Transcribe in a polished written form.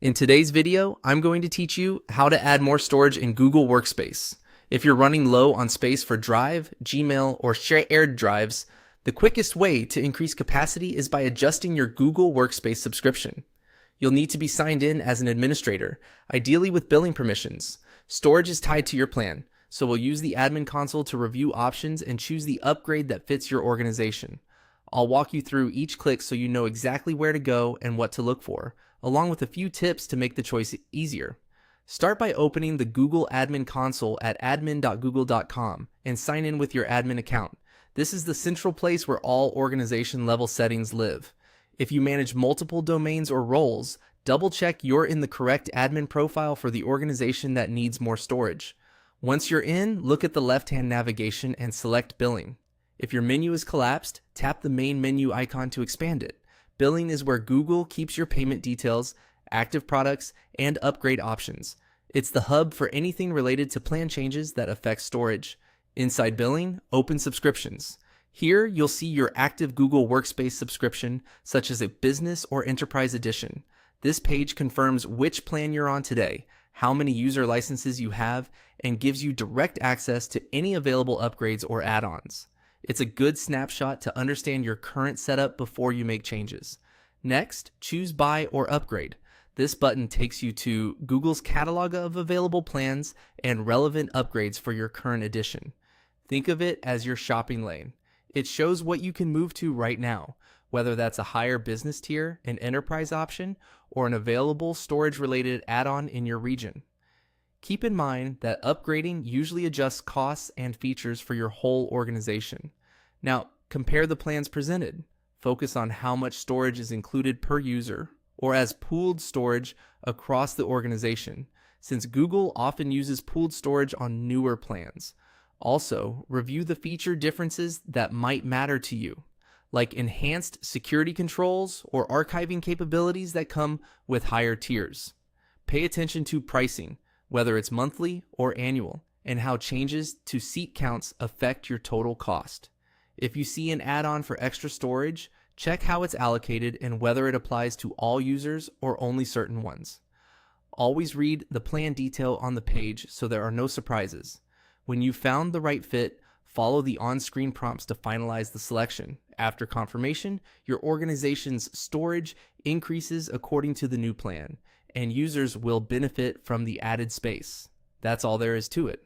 In today's video, I'm going to teach you how to add more storage in Google Workspace. If you're running low on space for Drive, Gmail, or shared drives, the quickest way to increase capacity is by adjusting your Google Workspace subscription. You'll need to be signed in as an administrator, ideally with billing permissions. Storage is tied to your plan, so we'll use the admin console to review options and choose the upgrade that fits your organization. I'll walk you through each click so you know exactly where to go and what to look for, along with a few tips to make the choice easier. Start by opening the Google Admin Console at admin.google.com and sign in with your admin account. This is the central place where all organization level settings live. If you manage multiple domains or roles, double check you're in the correct admin profile for the organization that needs more storage. Once you're in, look at the left-hand navigation and select Billing. If your menu is collapsed, tap the main menu icon to expand it. Billing is where Google keeps your payment details, active products, and upgrade options. It's the hub for anything related to plan changes that affect storage. Inside Billing, open Subscriptions. Here, you'll see your active Google Workspace subscription, such as a Business or Enterprise Edition. This page confirms which plan you're on today, how many user licenses you have, and gives you direct access to any available upgrades or add-ons. It's a good snapshot to understand your current setup before you make changes. Next, choose Buy or Upgrade. This button takes you to Google's catalog of available plans and relevant upgrades for your current edition. Think of it as your shopping lane. It shows what you can move to right now, whether that's a higher business tier, an enterprise option, or an available storage-related add-on in your region. Keep in mind that upgrading usually adjusts costs and features for your whole organization. Now, compare the plans presented. Focus on how much storage is included per user, or as pooled storage across the organization, since Google often uses pooled storage on newer plans. Also, review the feature differences that might matter to you, like enhanced security controls or archiving capabilities that come with higher tiers. Pay attention to pricing, whether it's monthly or annual, and how changes to seat counts affect your total cost. If you see an add-on for extra storage, check how it's allocated and whether it applies to all users or only certain ones. Always read the plan detail on the page so there are no surprises. When you've found the right fit, follow the on-screen prompts to finalize the selection. After confirmation, your organization's storage increases according to the new plan, and users will benefit from the added space. That's all there is to it.